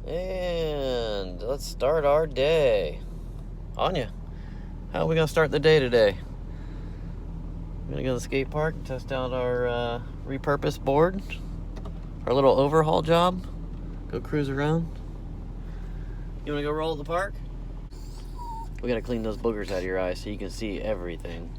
And let's start our day. Anya, how are we going to start the day today? We're going to go to the skate park and test out our repurposed board. Our little overhaul job. Go cruise around. You want to go roll at the park? We got to clean those boogers out of your eyes so you can see everything.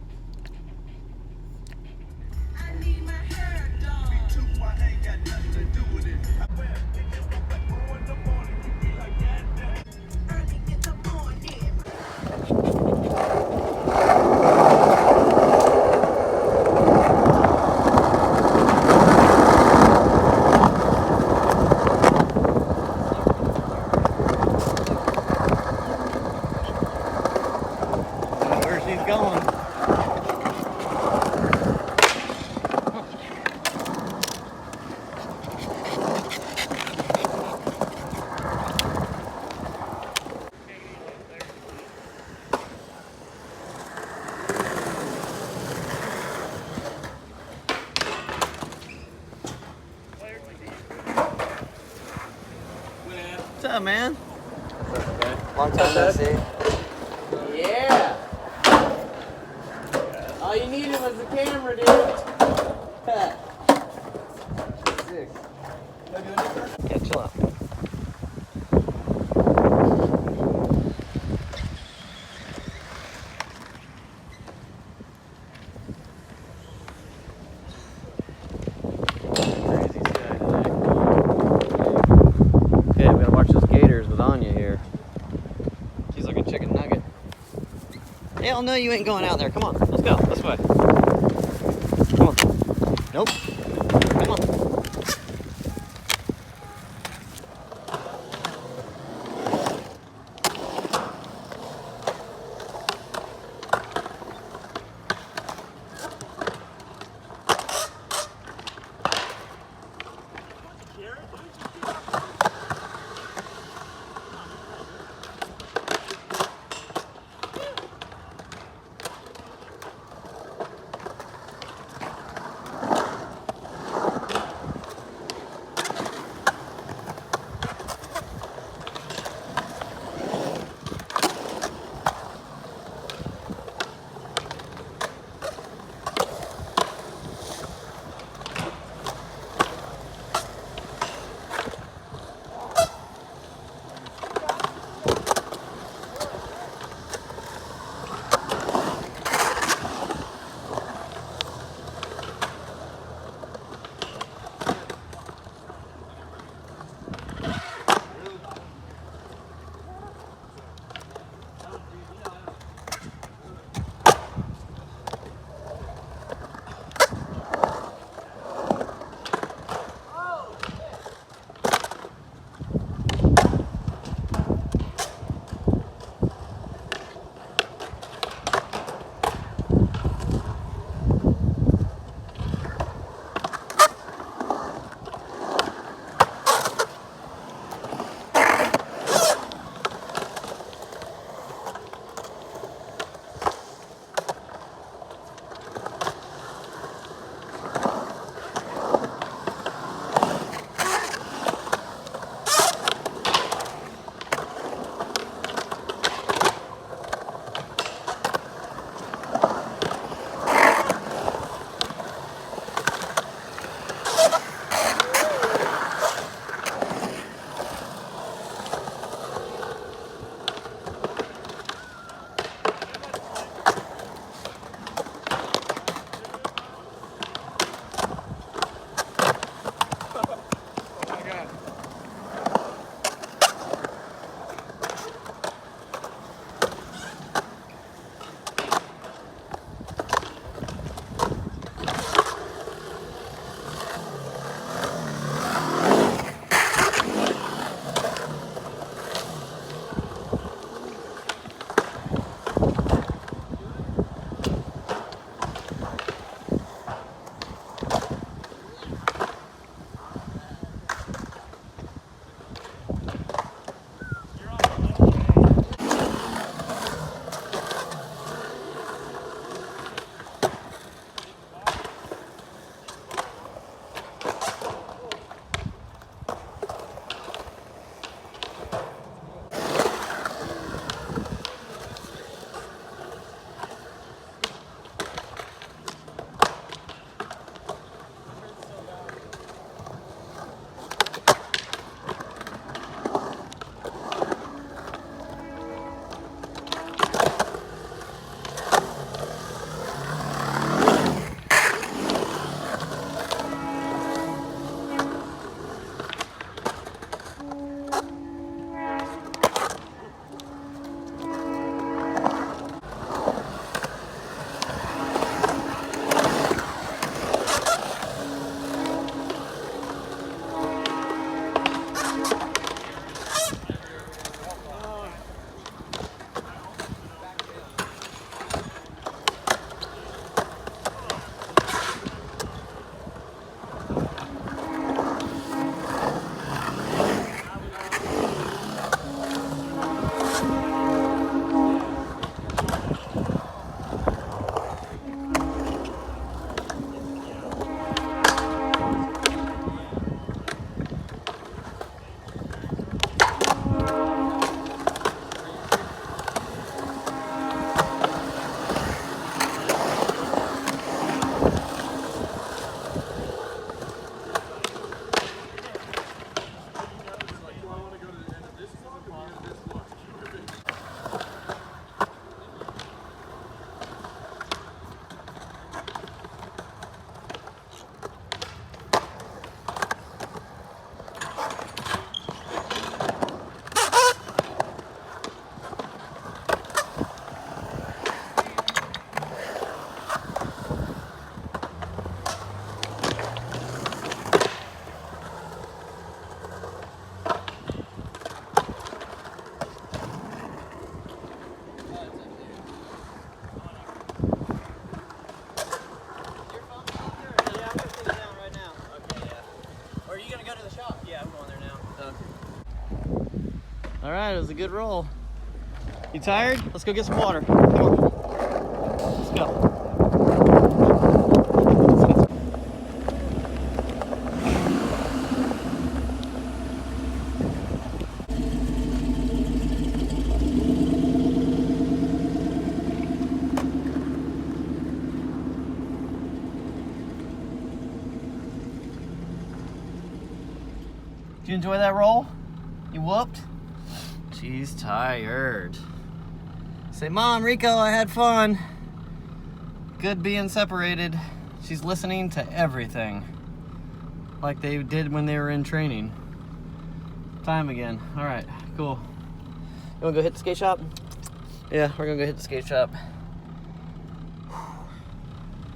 Where she's going. What's up, man? Long time no see. Yeah! All you needed was the camera, dude. Sick. Yeah, chill out. Crazy sky today. Okay, we gotta watch those gators with Anya here. She's like a chicken nugget. Hell no, you ain't going out there. Come on, let's go. This way. Come on. Nope. Come on. you gonna go to the shop? Yeah, I'm going there now. All right, it was a good roll. You tired? Let's go get some water. Come on. Let's go. Did you enjoy that roll? You whooped? She's tired. Say, Mom, Rico, I had fun. Good being separated. She's listening to everything. Like they did when they were in training. Time again. All right, cool. You wanna go hit the skate shop? Yeah, we're gonna go hit the skate shop. All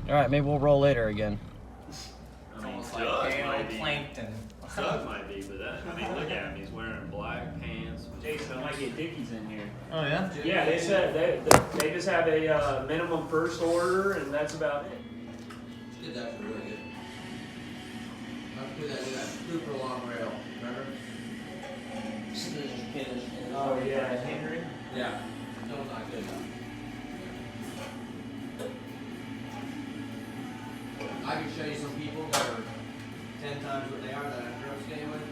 right, maybe we'll roll later again. It's almost like pale plankton. Doug might be, but that, I mean, look at him. He's wearing black pants. Jason, I might get Dickies in here. Oh yeah? Yeah, they said they just have a minimum first order, and that's about it. Did that for really good. Let's do that super long rail, remember? Oh yeah, Henry. Yeah. No, it's not good. I can show you some people that are 10 times what they are that I drove skating with.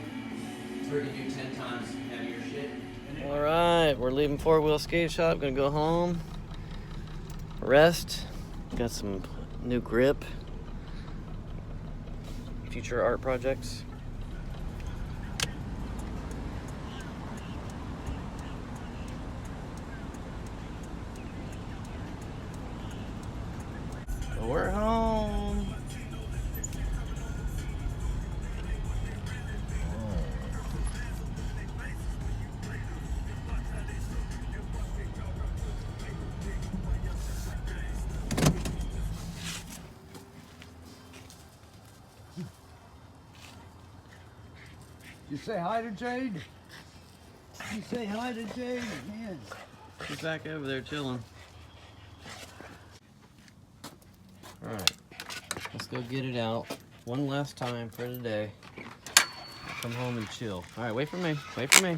So we can do 10 times heavier shit. All right, we're leaving Four Wheel Skate Shop. Gonna go home, rest. Got some new grip. Future art projects. So we're home. You say hi to Jade? You say hi to Jade? Yes. She's back over there chilling. All right, let's go get it out one last time for today. Come home and chill. All right, wait for me. Wait for me.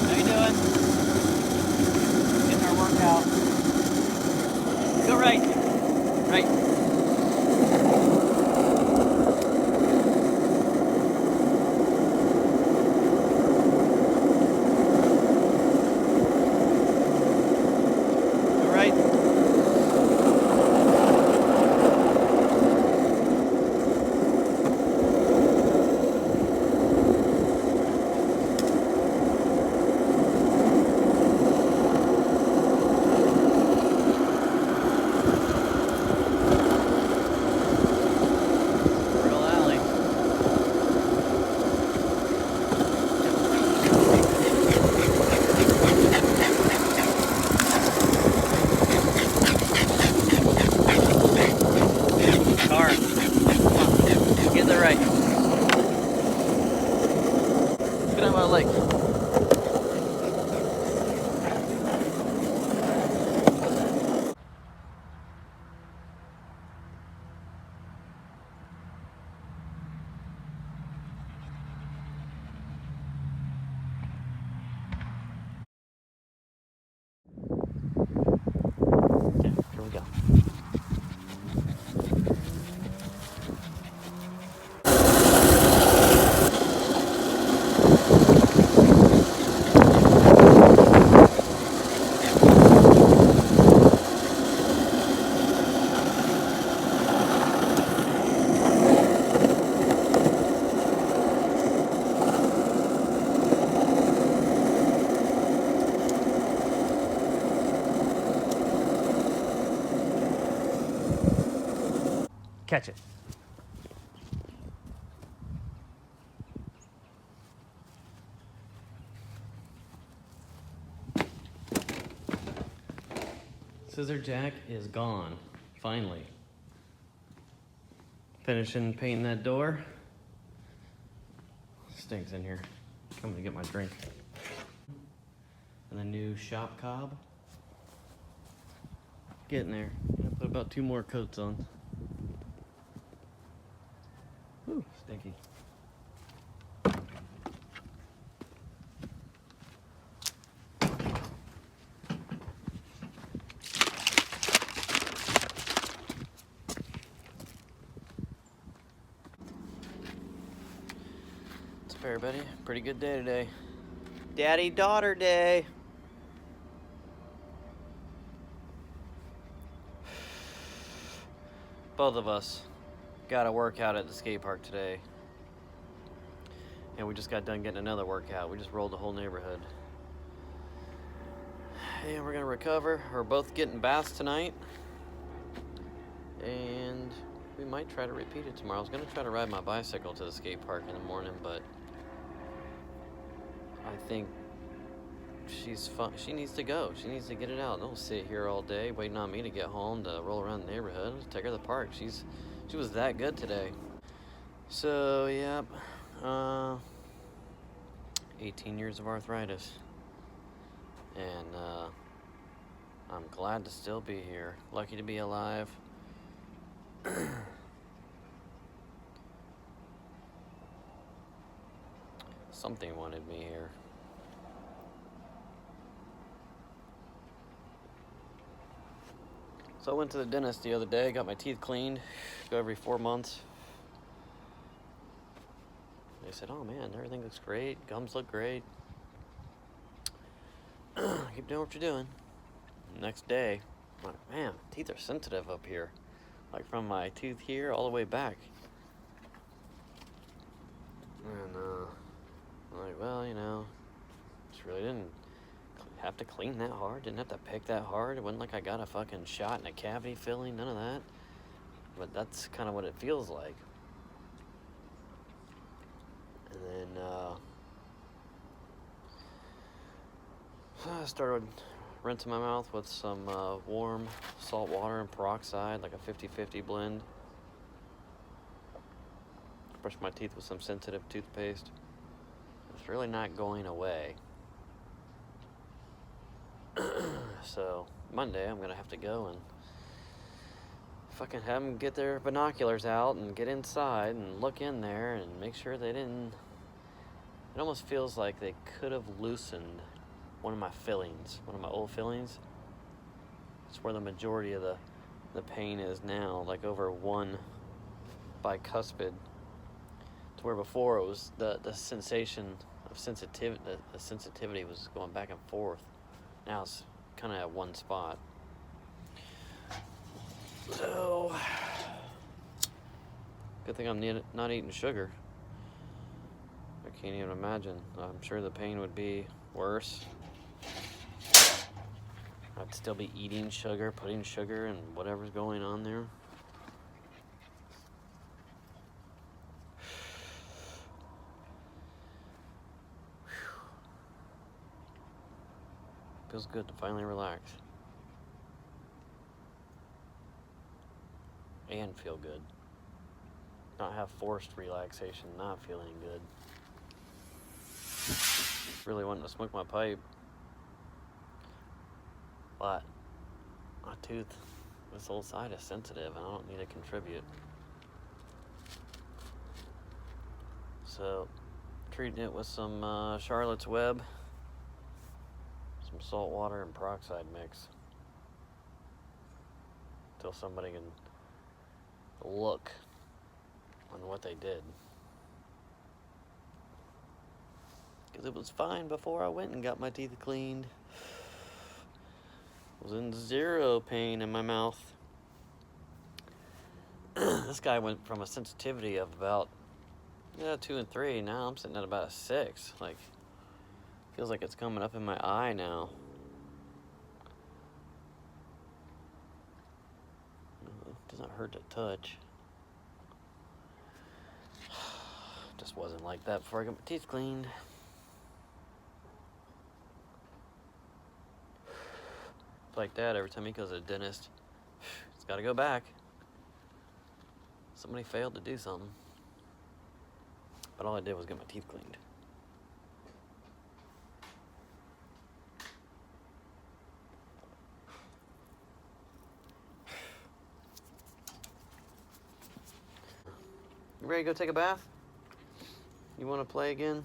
How you doing? Getting our workout. Go right. Right. Go right. Real alley. Car. Come on. Get to the right. Get out of my lake. Okay, here we go. Catch it. Scissor jack is gone, finally. Finishing painting that door. stinks in here. Coming to get my drink. And the new shop cob. Getting there. I put about 2 more coats on. Whew, stinky. It's fair, buddy. Pretty good day today. Daddy-daughter day. Both of us got a workout at the skate park today. And we just got done getting another workout. We just rolled the whole neighborhood. And we're gonna recover. We're both getting baths tonight. And we might try to repeat it tomorrow. I was gonna try to ride my bicycle to the skate park in the morning, but I think she's fun. She needs to go. She needs to get it out. Don't sit here all day waiting on me to get home to roll around the neighborhood. Take her to the park. She was that good today. So yep, 18 years of arthritis, and I'm glad to still be here. Lucky to be alive. Something wanted me here. So I went to the dentist the other day, got my teeth cleaned, go every 4 months. They said, oh man, everything looks great, gums look great. Keep doing what you're doing. Next day, I'm like, man, teeth are sensitive up here. Like from my tooth here all the way back. And I'm like, well, you know, just really didn't have to clean that hard, didn't have to pick that hard. It wasn't like I got a fucking shot and a cavity filling, none of that. But that's kind of what it feels like. And then I started rinsing my mouth with some warm salt water and peroxide, like a 50-50 blend. Brushed my teeth with some sensitive toothpaste. It's really not going away. So Monday I'm gonna have to go and fucking have them get their binoculars out and get inside and look in there and make sure they didn't. It almost feels like they could have loosened one of my fillings, one of my old fillings. It's where the majority of the pain is now, like over one bicuspid. To where before it was the sensation of sensitivity, the sensitivity was going back and forth. Now it's kind of at one spot. So, good thing I'm not eating sugar. I can't even imagine. I'm sure the pain would be worse. I'd still be eating sugar, putting sugar in whatever's going on there. Feels good to finally relax. And feel good. Not have forced relaxation, not feeling good. Really wanting to smoke my pipe. But my tooth, this whole side is sensitive and I don't need to contribute. So, treating it with some Charlotte's Web, some salt water and peroxide mix. Until somebody can look on what they did. Because it was fine before I went and got my teeth cleaned. I was in zero pain in my mouth. This guy went from a sensitivity of about 2 and 3. Now I'm sitting at about a 6. Like, feels like it's coming up in my eye now. It doesn't hurt to touch. Just wasn't like that before I got my teeth cleaned. It's like that every time he goes to the dentist. He's got to go back. Somebody failed to do something. But all I did was get my teeth cleaned. You ready to go take a bath? You want to play again?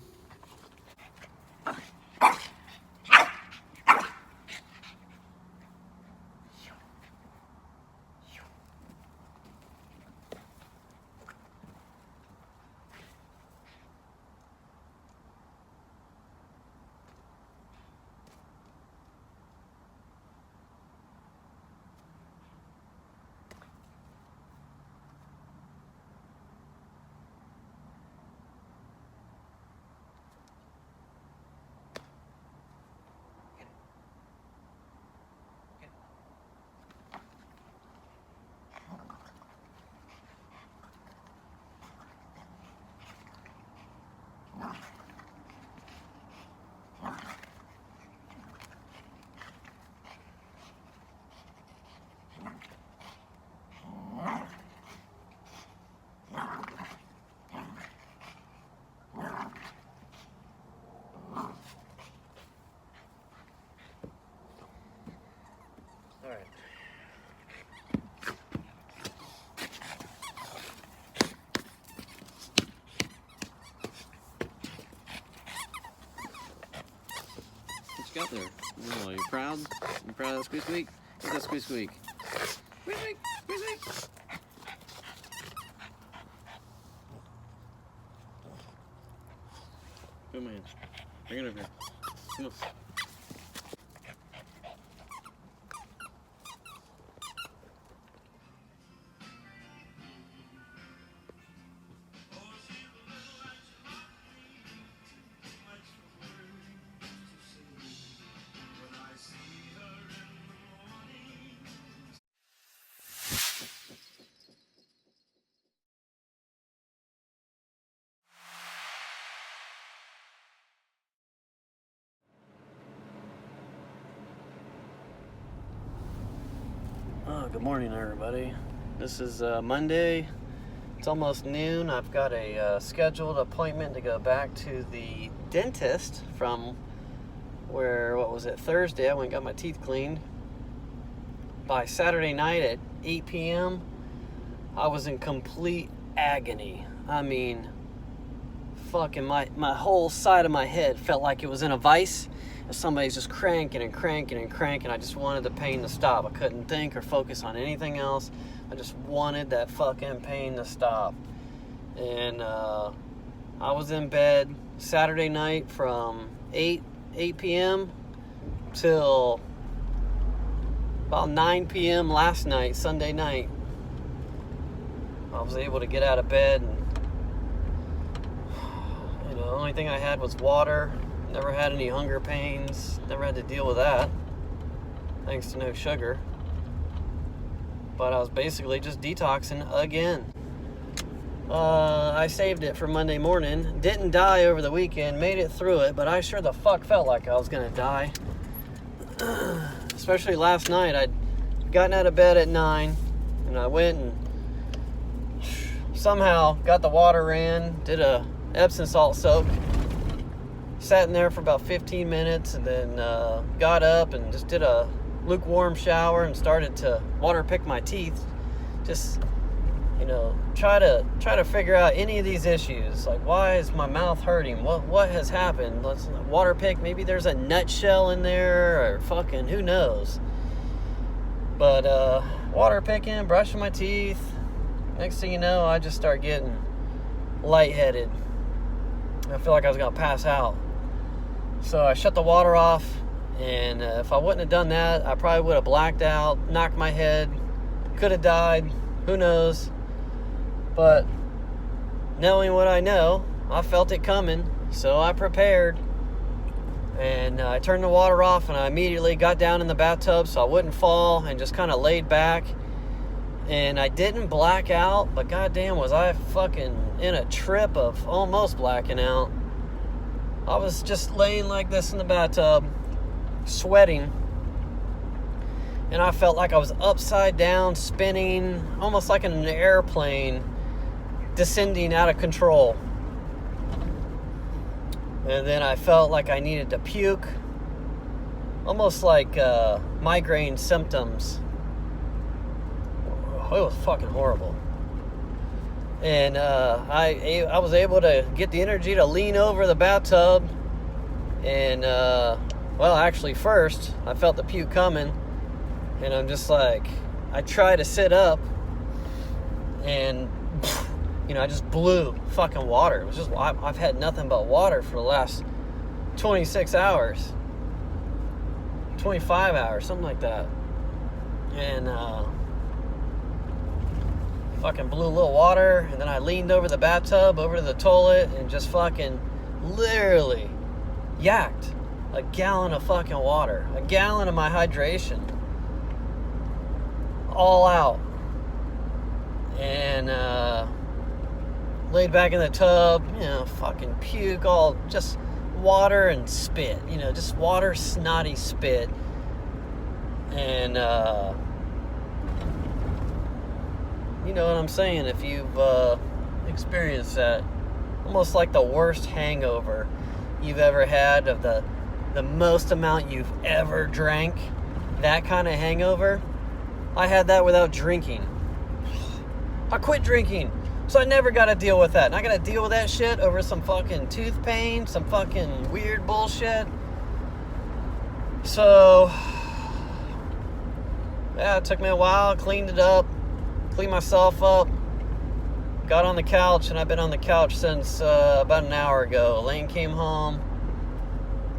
All right. What you got there? Oh, you proud? You proud of that squeak squeak? Get that squeak squeak. Squeak squeak, squeak squeak. Come on. Bring it over here. Come on. Good morning, everybody. This is Monday. It's almost noon. I've got a scheduled appointment to go back to the dentist from Thursday. I went and got my teeth cleaned. By Saturday night at 8 p.m., I was in complete agony. I mean, fucking my whole side of my head felt like it was in a vice. Somebody's just cranking and cranking and cranking. I just wanted the pain to stop. I couldn't think or focus on anything else. I just wanted that fucking pain to stop. And I was in bed Saturday night from 8 p.m. till about 9 p.m. last night, Sunday night. I was able to get out of bed, and the only thing I had was water. Never had any hunger pains. Never had to deal with that, thanks to no sugar. But I was basically just detoxing again. I saved it for Monday morning. Didn't die over the weekend. Made it through it, but I sure the fuck felt like I was gonna die. Especially last night. I'd gotten out of bed at 9, and I went and somehow got the water in, did a Epsom salt soak. Sat in there for about 15 minutes, and then got up and just did a lukewarm shower and started to water pick my teeth. Just, try to figure out any of these issues. Like, why is my mouth hurting? What has happened? Let's water pick. Maybe there's a nutshell in there, or fucking who knows. But water picking, brushing my teeth. Next thing you know, I just start getting lightheaded. I feel like I was gonna pass out. So I shut the water off, and if I wouldn't have done that, I probably would have blacked out, knocked my head, could have died, who knows. But knowing what I know, I felt it coming, so I prepared. And I turned the water off, and I immediately got down in the bathtub so I wouldn't fall, and just kind of laid back. And I didn't black out, but goddamn was I fucking in a trip of almost blacking out. I was just laying like this in the bathtub, sweating, and I felt like I was upside down, spinning, almost like in an airplane, descending out of control. And then I felt like I needed to puke. Almost like migraine symptoms. It was fucking horrible. And I was able to get the energy to lean over the bathtub. And, well, actually first, I felt the puke coming. And I'm just like, I try to sit up. And, you know, I just blew fucking water. It was just, I've had nothing but water for the last 26 hours. 25 hours, something like that. And, fucking blew a little water, and then I leaned over the bathtub, over to the toilet, and just fucking literally yacked a gallon of fucking water, a gallon of my hydration, all out, and laid back in the tub, you know, fucking puke, all just water and spit, you know, just water, snotty spit, and you know what I'm saying, if you've experienced that, almost like the worst hangover you've ever had, of the most amount you've ever drank, that kind of hangover. I had that without drinking. I quit drinking, so I never got to deal with that. And I got to deal with that shit over some fucking tooth pain, some fucking weird bullshit. So, yeah, it took me a while, cleaned it up, cleaned myself up, got on the couch, and I've been on the couch since about an hour ago. Elaine came home,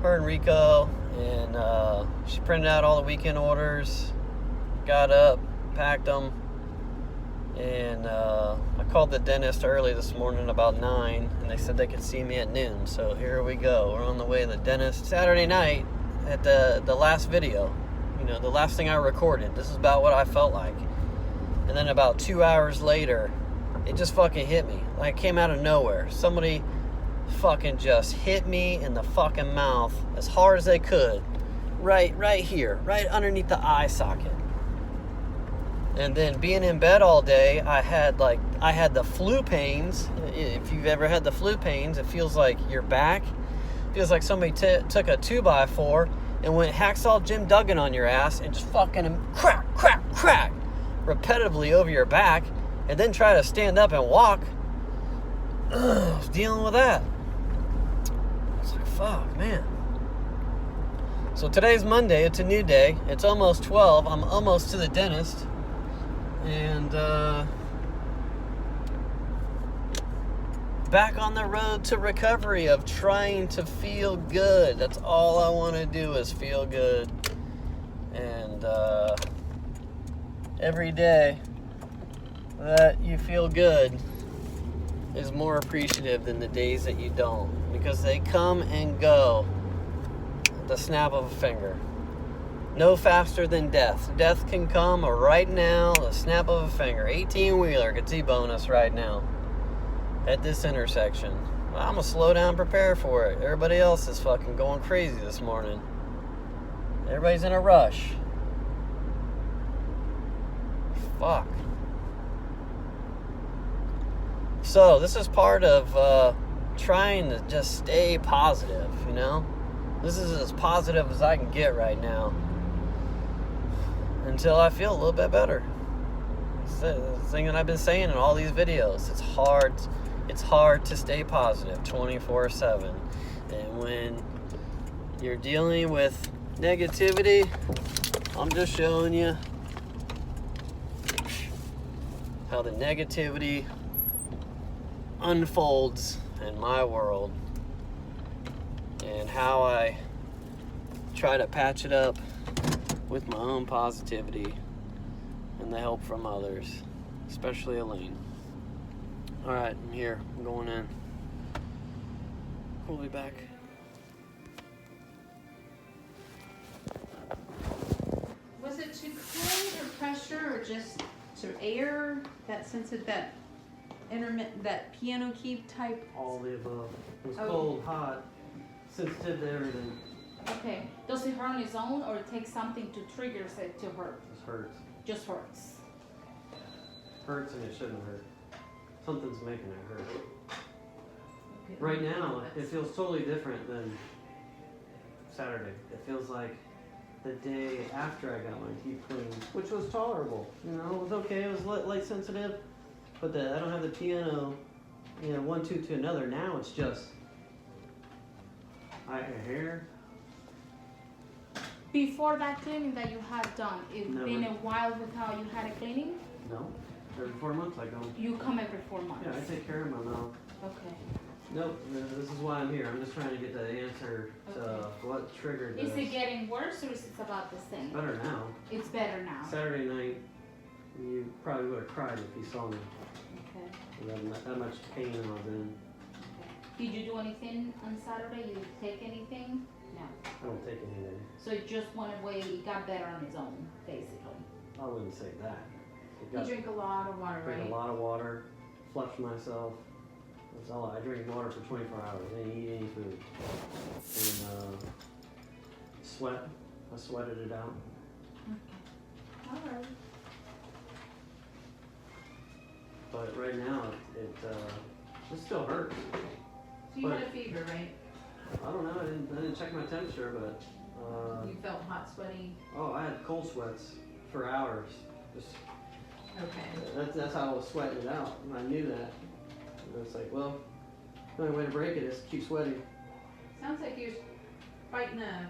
her and Rico, and she printed out all the weekend orders, got up, packed them, and I called the dentist early this morning about 9, and they said they could see me at noon, so here we go. We're on the way to the dentist. Saturday night at the last video, you know, the last thing I recorded, this is about what I felt like. And then about 2 hours later, it just fucking hit me. Like, it came out of nowhere. Somebody fucking just hit me in the fucking mouth as hard as they could. Right here. Right underneath the eye socket. And then being in bed all day, I had the flu pains. If you've ever had the flu pains, it feels like your back. It feels like somebody took a 2x4 and went hacksaw Jim Duggan on your ass and just fucking crack, crack, crack repetitively over your back, and then try to stand up and walk. I was dealing with that. It's like, fuck, man. So today's Monday. It's a new day. It's almost 12. I'm almost to the dentist. And back on the road to recovery of trying to feel good. That's all I want to do is feel good. And every day that you feel good is more appreciative than the days that you don't, because they come and go at the snap of a finger. No faster than death. Death can come right now, the snap of a finger. 18-wheeler could see bonus right now at this intersection. Well, I'm gonna slow down, prepare for it. Everybody else is fucking going crazy this morning. Everybody's in a rush. Fuck. So this is part of trying to just stay positive, you know? This is as positive as I can get right now, until I feel a little bit better. It's the thing that I've been saying in all these videos. It's hard to stay positive 24/7. And when you're dealing with negativity, I'm just showing you how the negativity unfolds in my world, and how I try to patch it up with my own positivity and the help from others, especially Elaine. Alright, I'm here. I'm going in. We'll be back. Was it too cold or pressure or just to air that sense of that intermittent, that piano key type? All the above. It was Okay. cold, hot, sensitive to everything. Okay. Does it hurt on its own or it takes something to trigger it to hurt? This hurts. Just hurts. Hurts and it shouldn't hurt. Something's making it hurt. Okay. Right now, it feels totally different than Saturday. It feels like the day after I got my teeth cleaned, which was tolerable. You know, it was okay. It was light sensitive, but I don't have the piano, you know, one tooth to another. Now it's just hair. Before that cleaning that you had done, it's Never. been a while without you had a cleaning? No, every 4 months I go. You come every 4 months? Yeah, I take care of my mouth. Okay. Nope, this is why I'm here. I'm just trying to get the answer to Okay. what triggered this. Is it getting worse or is it about the same? Better now. It's better now. Saturday night, you probably would have cried if you saw me. Okay. That much pain I was in. Did you do anything on Saturday? You take anything? No. I don't take anything. So it just went away, it got better on its own, basically. I wouldn't say that. It You got, drink a lot of water, drink right? a lot of water, flush myself. That's all. I drink water for 24 hours. I didn't eat any food. And sweat. I sweated it out. All right. But right now, it still hurts. So you But- had a fever, right? I don't know. I didn't check my temperature, but You felt hot, sweaty. I had cold sweats for hours. Just Okay. that's how I was sweating it out, and I knew that. And it's like, well, the only way to break it is to keep sweating. Sounds like you're fighting a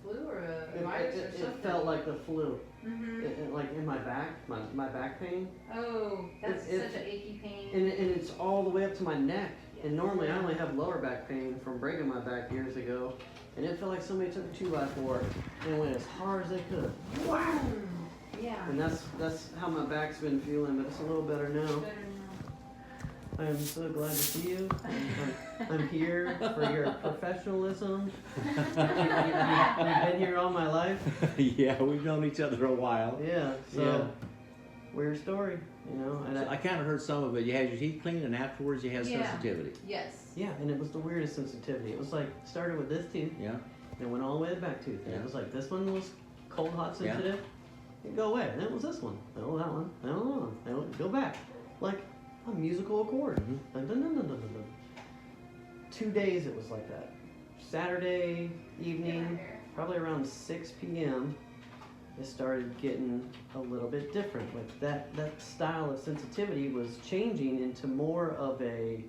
flu or a virus or It something. felt like the flu. Mm-hmm. Like in my back, my back pain, Oh, that's It- such an achy pain. and it's all the way up to my neck. And normally I only have lower back pain from breaking my back years ago, and it felt like somebody took a 2x4 and went as hard as they could. Wow. Yeah. And that's how my back's been feeling, but it's a little better now. Better I am so glad to see you. I'm here for your professionalism. You've been here all my life. Yeah, we've known each other a while. Yeah, so Yeah. weird story, you know. And I kind of heard some of it. You had your teeth cleaned, and afterwards you had Yeah. sensitivity. Yes. yeah, and it was the weirdest sensitivity. It was like started with this tooth Yeah. and went all the way to the back tooth. And Yeah. it was like this one was cold, hot, Yeah. sensitive. It'd go away. And then it was this one. Oh, that one. No, no, no. Go back. Like a musical accord. Mhm. Dun, dun, dun, dun, dun, dun, dun. 2 days it was like that. Saturday evening, probably around 6 p.m., it started getting a little bit different. Like that style of sensitivity was changing into more of a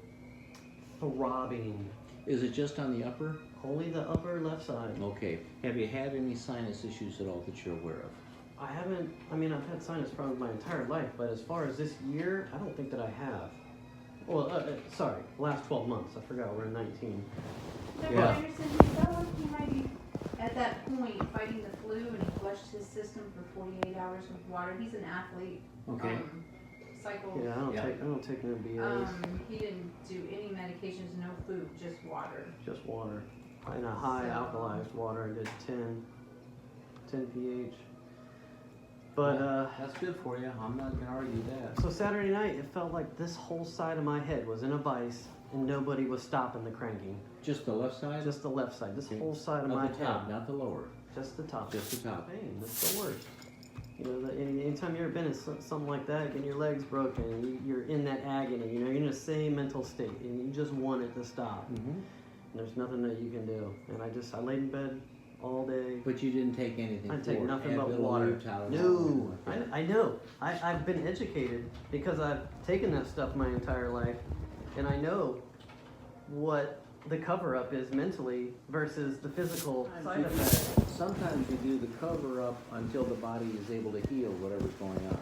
throbbing, Is it just on the upper? only the upper left side. Okay. Have you had any sinus issues at all that you're aware of? I haven't, I mean, I've had sinus problems my entire life, but as far as this year, I don't think that I have. Well, sorry, last 12 months. I forgot we're in 19. Dr. Yeah. Anderson, he felt like he might be at that point fighting the flu, and he flushed his system for 48 hours with water. He's an athlete. Okay. Cycle. Yeah, I don't take no BAs. He didn't do any medications, no food, just water. Just water. And a high So- alkalized water. I did 10 pH. But That's good for you. I'm not going to argue that. so Saturday night, it felt like this whole side of my head was in a vice, and nobody was stopping the cranking. Just the left side? Just the left side. This Okay. whole side of Not my the top, head. not the lower. Just the top. Just the top. Pain. That's the worst. You know, anytime you've ever been in something like that, getting your legs broken, and you're in that agony. You know, you're in the same mental state, and you just want it to stop. Mm-hmm. And there's nothing that you can do. And I laid in bed all day. But you didn't take anything I for take it? nothing but Advil, water. Tylenol, No, like that? I know. I've been educated because I've taken that stuff my entire life, and I know what the cover up is mentally versus the physical side effects. Sometimes you do the cover up until the body is able to heal whatever's going on.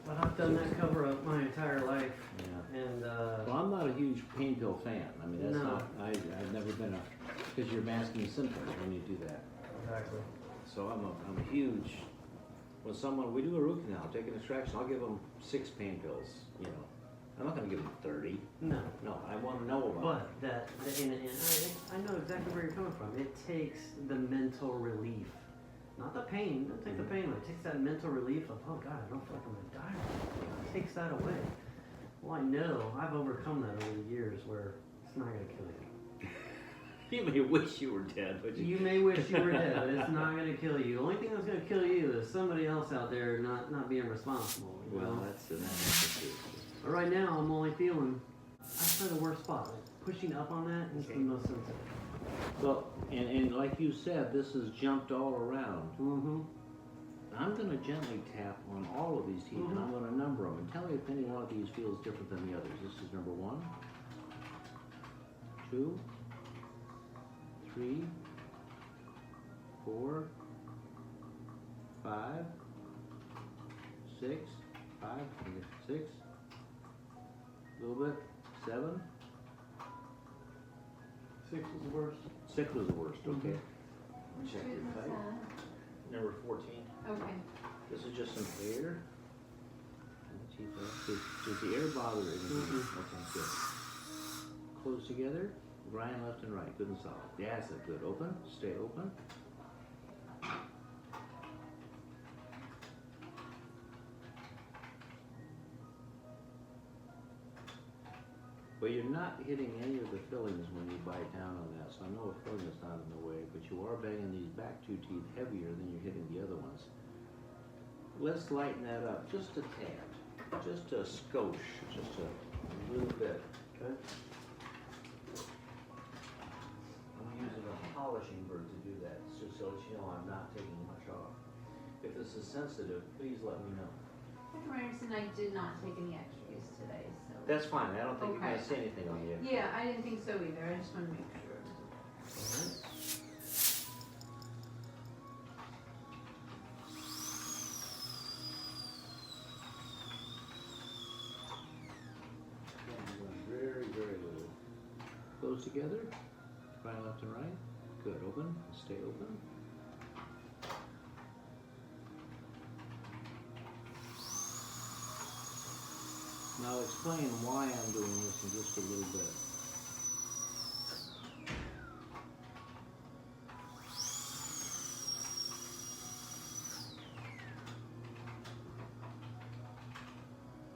But I've done that cover up my entire life, Yeah. and Well, I'm not a huge pain pill fan. I mean, that's No. not. I've never been because you're masking symptoms when you do that. exactly. So I'm a huge. When we do a root canal, take an extraction, I'll give them 6 pain pills. You know, I'm not going to give them 30. No, No, I want to know about but and I know exactly where you're coming from. It takes the mental relief, not the pain. Don't take the pain away. It takes that mental relief of, oh God, I don't feel like I'm gonna die. It takes that away. Well, I know I've overcome that over the years, where it's not gonna kill you. it. You may wish you were dead, but You may wish you were dead, but it's not gonna kill you. The only thing that's gonna kill you is somebody else out there not being responsible. You well, know? that's the truth. But right now, I'm only feeling. I feel the worst spot. Like, pushing up on that? It's the Okay. most sensitive. Well, and like you said, this is jumped all around. Mm-hmm. I'm gonna gently tap on all of these teeth, and I'm gonna number them, and tell me if any one of these feels different than the others. This is number 1, 2, 3, 4, 5, 6, 5, 6, a little bit, 7. 6 was the worst. 6 was the worst, okay. Check your What's height. that? Number 14. Okay. This is just some air. Does the air bother anything? Okay, good. Close together, grind left and right, good and solid. Yeah, that's it, good. Open, stay open. But you're not hitting any of the fillings when you bite down on that, so I know a filling is not in the way, but you are banging these back 2 teeth heavier than you're hitting the other ones. Let's lighten that up just a tad, just a skosh, just a little bit. Okay. I'm using a polishing bird to do that, just so that you know I'm not taking much off. If this is sensitive, please let me know. Dr. Ryerson, I did not take any x-rays today, so. That's fine, I don't think you're Okay. gonna see anything on the X-ray. Yeah, I didn't think so either. I just wanted to make sure. Very, very little. Close together, grind left and right. Good, open, stay open. Now I'll explain why I'm doing this in just a little bit.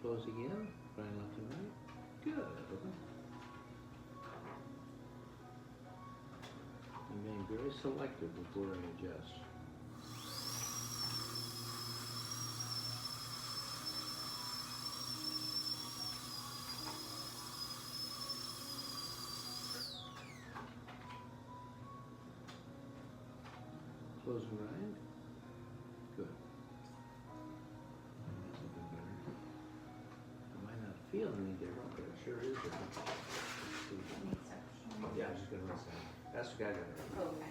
Close again, grind left and right. Good, open. I'm being very selective before I adjust. Close and grind. Good. That's a bit better. I might not feel any different, but it sure is different. Yeah, I'm just gonna rinse that. That's the guy got it. Okay.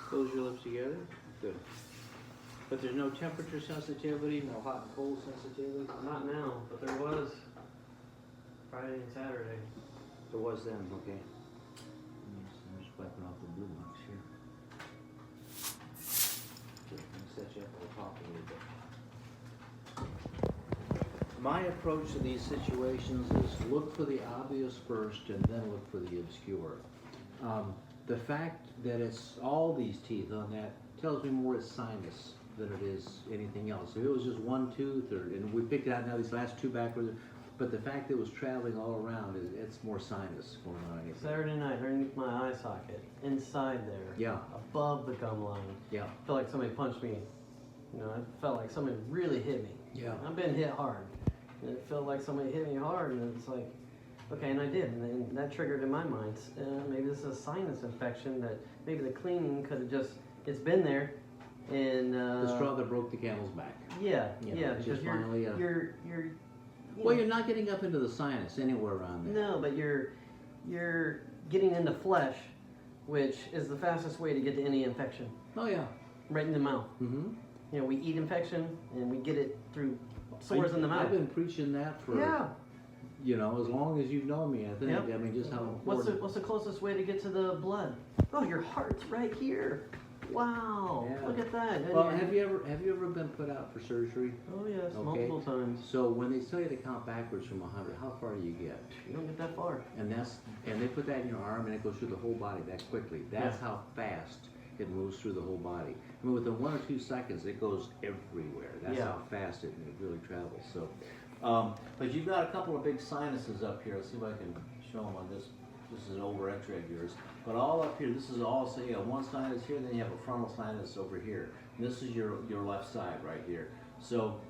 Close your lips together. Good. But there's no temperature sensitivity, no hot and cold sensitivity? Not now, but there was Friday and Saturday. There was then, okay. I'm just wiping off the blue marks here. Good. Let me set you up on the top a little bit. My approach to these situations is look for the obvious first and then look for the obscure. The fact that it's all these teeth on that tells me more it's sinus than it is anything else. If it was just one tooth, and we picked it out now these last 2 backwards, but the fact that it was traveling all around, it's more sinus going on. Saturday night, underneath my eye socket, inside there, Yeah, above the gum line, yeah, I felt like somebody punched me. You know, I felt like somebody really hit me. yeah. I've been hit hard. And it felt like somebody hit me hard, and it's like, okay, and I did, and then that triggered in my mind, maybe this is a sinus infection that maybe the cleaning could have just, it's been there, and The straw that broke the camel's back. yeah, You know, yeah, it's because just finally, you're Well, you're not getting up into the sinus anywhere around there. no, but you're getting into flesh, which is the fastest way to get to any infection, Oh, yeah. right in the mouth. Mm-hmm. You know, we eat infection, and we get it through sores in the mouth. I've been preaching that for, Yeah. you know, as long as you've known me, I think. Yep. I mean, just how What's important. the closest way to get to the blood? Oh, your heart's right here. Wow, Yeah. look at that. And Well, you- have you ever been put out for surgery? Oh yes, Okay. multiple times. So when they tell you to count backwards from 100, how far do you get? You don't get that far. And they put that in your arm and it goes through the whole body that quickly. That's Yeah. how fast it moves through the whole body. I mean, within 1 or 2 seconds, it goes everywhere. That's Yeah. how fast it really travels. So, but you've got a couple of big sinuses up here. Let's see if I can show them on this. This is an older X-ray of yours. But all up here, this is all, so you have one sinus here, then you have a frontal sinus over here. And this is your left side right here. So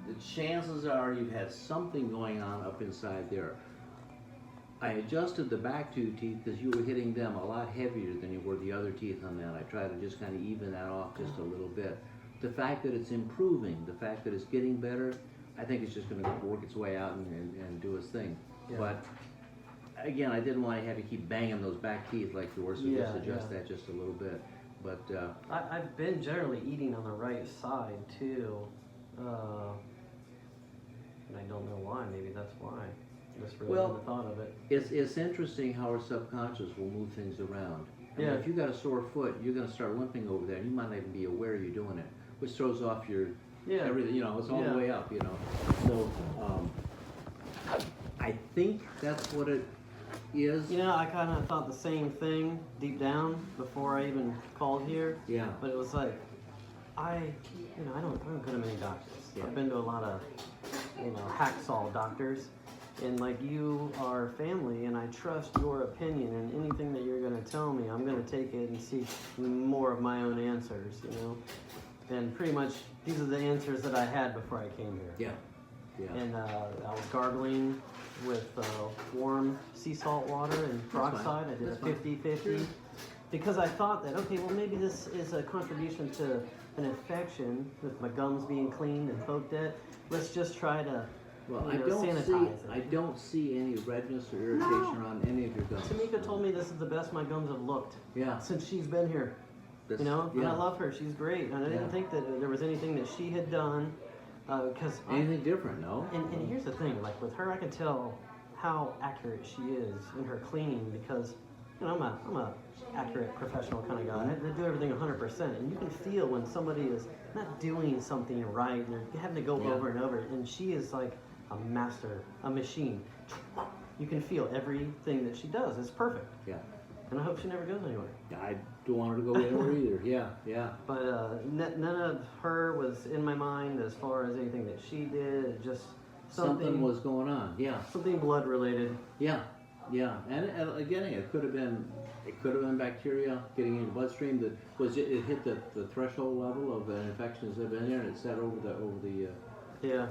the chances are you've had something going on up inside there. I adjusted the back two teeth because you were hitting them a lot heavier than you were the other teeth on that. I tried to just kind of even that off just a little bit. The fact that it's improving, the fact that it's getting better, I think it's just going to work its way out and do its thing. Yeah. But again, I didn't want to have you keep banging those back teeth like you were, so Yeah, just adjust yeah. that just a little bit. But I've been generally eating on the right side too, and I don't know why. Maybe that's why. Just really Well, never thought of it. it's interesting how our subconscious will move things around. I mean, Yeah. if you got a sore foot, you're going to start limping over there, and you might not even be aware you're doing it, which throws off your Yeah. everything. You know, it's all Yeah. the way up. You know, so I think that's what it is. You know, I kind of thought the same thing deep down before I even called here. Yeah. But it was like, I don't go to many doctors. Yeah. I've been to a lot of, hacksaw doctors. And like, you are family, and I trust your opinion, and anything that you're going to tell me, I'm going to take it and seek more of my own answers, And pretty much, these are the answers that I had before I came here. Yeah. Yeah. And I was gargling with warm sea salt water and peroxide. I did That's a fine. 50-50 because I thought that, okay, well, maybe this is a contribution to an infection with my gums being cleaned and poked at. Let's just try to Well, sanitize it. I don't see any redness or irritation around any of your gums. Tamika told me this is the best my gums have looked Yeah. since she's been here. That's- And yeah. I love her. She's great. And I didn't Yeah. think that there was anything that she had done because Anything different? No. And here's the thing, like with her, I can tell how accurate she is in her cleaning because, I'm a accurate professional kind of guy. I do everything 100%, and you can feel when somebody is not doing something right, and they're having to go Yeah. over and over. And she is like a master, a machine. You can feel everything that she does. It's perfect, Yeah. and I hope she never goes anywhere. I don't want her to go anywhere either. Yeah. Yeah. But none of her was in my mind as far as anything that she did. Just Something was going on. Yeah. something blood related. Yeah, yeah, and again, it could have been bacteria getting in the bloodstream that it hit the threshold level of an infection that's been there and it set over Yeah.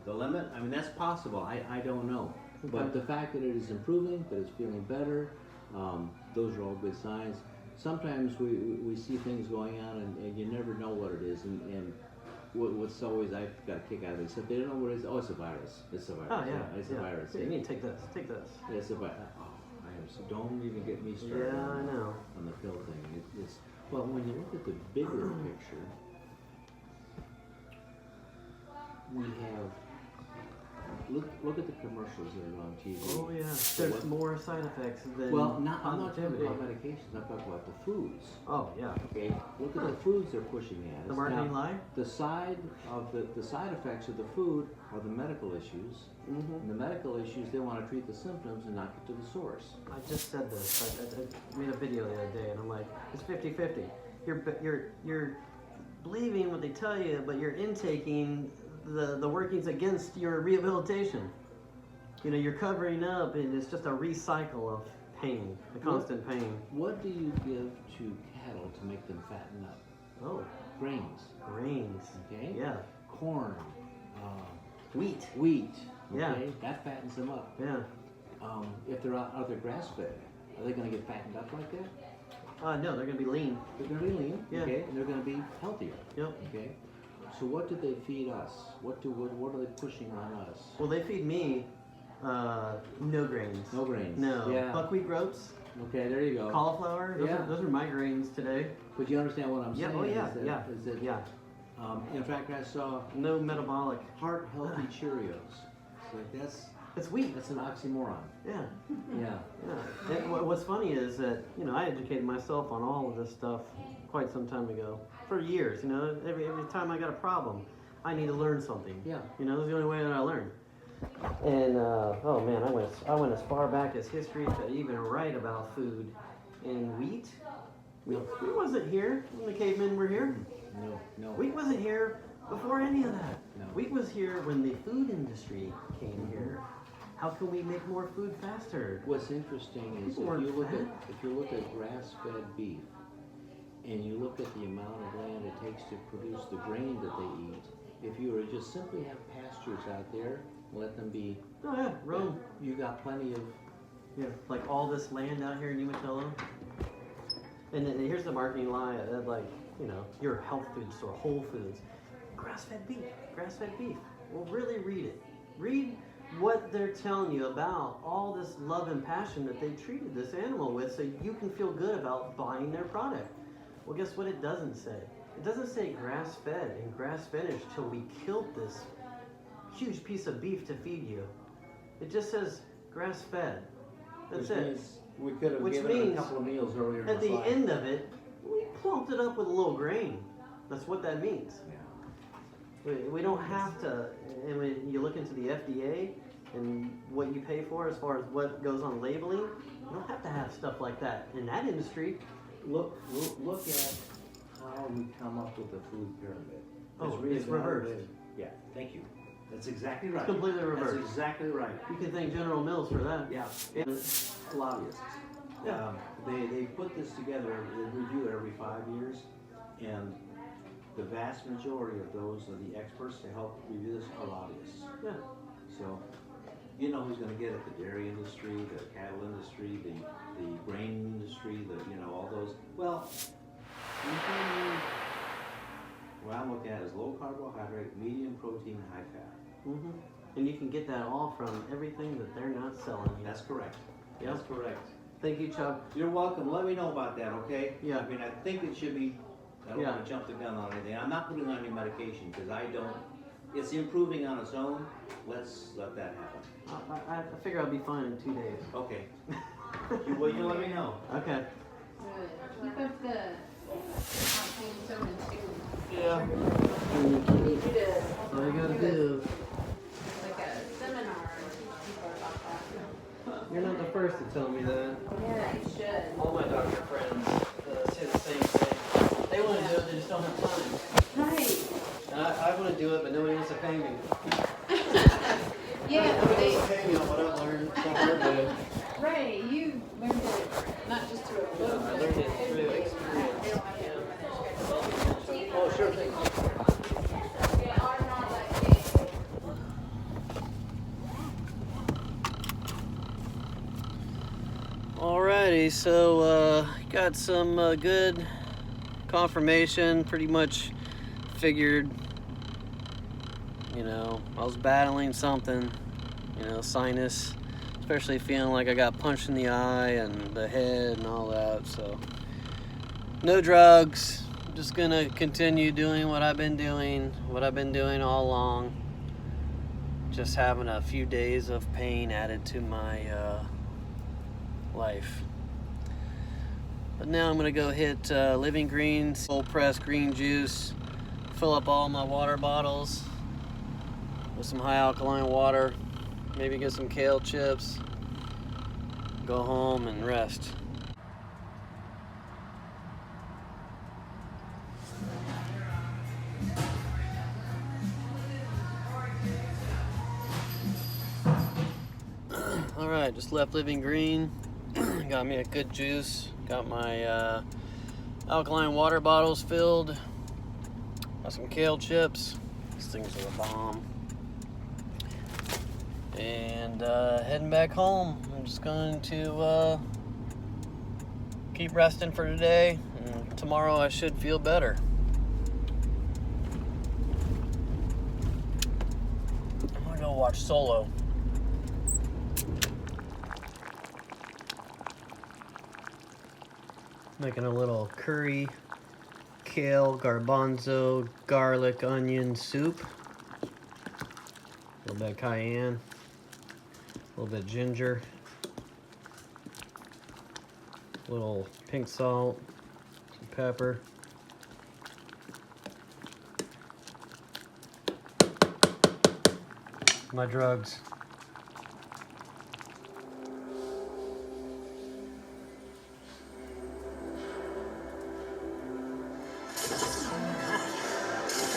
the limit. I mean, that's possible. I don't know, but the fact that it is improving, that it's feeling better, those are all good signs. Sometimes we see things going on and you never know what it is, and what's always I've got a kick out of it, except they don't know what it is. Oh, it's a virus. It's a virus. Oh yeah. It's a virus. Yeah, you need to take this. Take this. It's a virus. Oh, so don't even get me started Yeah, I know. on the pill thing. It's well, when you look at the bigger picture, we have look at the commercials that are on TV. Oh yeah. So There's more side effects than well, I'm not talking positivity. about medications. I'm talking about the foods. Oh yeah. Okay, look at the foods they're pushing at The us. marketing Now, lie. the side effects of the food are the medical issues. Mm-hmm. And the medical issues, they want to treat the symptoms and not get to the source. I just said this. I made a video the other day, and I'm like, it's 50-50. You're believing what they tell you, but you're intaking the workings against your rehabilitation. You're covering up, and it's just a recycle of pain, a constant pain. What do you give to cattle to make them fatten up? Oh, Grains, grains. okay? Yeah. Corn, Wheat. wheat, Yeah. okay? That fattens them up. Yeah. If they're out there grass fed, are they going to get fattened up like that? No, they're gonna be lean. They're going to be lean, Yeah. okay? And they're going to be healthier, Yep. okay? So what do they feed us? What are they pushing on us? Well, they feed me no grains. No grains. No. Yeah. Buckwheat groats, Okay, there you go. cauliflower. Yeah. Those are my grains today. But you understand what I'm Yeah. saying? Oh yeah. Is that, Yeah. in fact, I saw No metabolic. heart healthy Cheerios. So It's wheat. that's an oxymoron. Yeah. Yeah. Yeah. And what's funny is that I educated myself on all of this stuff quite some time ago. For years, every time I got a problem, I need to learn something. Yeah. That's the only way that I learn. And oh man, I went as far back as history to even write about food and wheat. Wheat wasn't here when the cavemen were here. No. Wheat wasn't here before any of that. No. Wheat was here when the food industry came here. How can we make more food faster? What's interesting is People if you weren't look at grass-fed beef, and you look at the amount of land it takes to produce the grain that they eat, if you were to just simply have pastures out there, let them be. Oh yeah, roam. You got plenty of. Yeah, like all this land out here in Umatilla. And then here's the marketing lie, like, you know, your health food store, Whole Foods, grass-fed beef, grass-fed beef. Well, really read it. Read what they're telling you about all this love and passion that they treated this animal with, so you can feel good about buying their product. Well, guess what it doesn't say? It doesn't say grass-fed and grass-finished till we killed this huge piece of beef to feed you. It just says grass-fed. That's Which it. means we could have Which given it a means couple of meals earlier in At his the life. end of it, we plumped it up with a little grain. That's what that means. We don't have to, and when you look into the FDA and what you pay for as far as what goes on labeling, you don't have to have stuff like that in that industry. Look at how we come up with the food pyramid. Oh, really it's not a reversed. way- Yeah, thank you. That's exactly right. Completely reversed. That's exactly right. You can thank General Mills for that. Yeah, lobbyists. Yeah. They put this together, they review it every 5 years, and the vast majority of those are the experts to help review this are lobbyists. Yeah. So, you know who's gonna get it, the dairy industry, the cattle industry, the grain industry, all those. Well, what I'm looking at is low carbohydrate, medium protein, high fat. Mm-hmm. And you can get that all from everything that they're not selling you. That's correct. Yep. That's correct. Thank you, Chuck. You're welcome. Let me know about that, okay? Yeah. I mean, I think it should be, I don't Yeah. want to jump the gun on anything. I'm not putting on any medication because I don't, it's improving on its own. Let's let that happen. I figure I'll be fine in 2 days. Okay. You let me know. Okay. Keep up the hot things over too. Yeah. You need you to All you gotta do. like a seminar or teach people about that. You're not the first to tell me that. Yeah, you should. All my doctor friends say the same thing. They want to do it, they just don't have time. Right. And I want to do it, but nobody wants to pay me. Yeah, Nobody they, wants to pay me on what I've learned from her bed. right. You learned it not just through a book. I learned it through experience. Oh, sure thing. Alrighty, so got some good confirmation. Pretty much figured, I was battling something, sinus, especially feeling like I got punched in the eye and the head and all that. So no drugs. I'm just gonna continue doing what I've been doing all along. Just having a few days of pain added to my life. But now I'm gonna go hit Living Greens, cold pressed green juice, fill up all my water bottles with some high alkaline water, maybe get some kale chips, go home and rest. All right, just left Living Green. Got me a good juice. Got my alkaline water bottles filled. Got some kale chips. These things are a bomb. And heading back home. I'm just going to keep resting for today. And tomorrow I should feel better. I'm gonna go watch Solo. Making a little curry, kale, garbanzo, garlic, onion soup. A little bit of cayenne, a little bit of ginger, a little pink salt, some pepper. My drugs.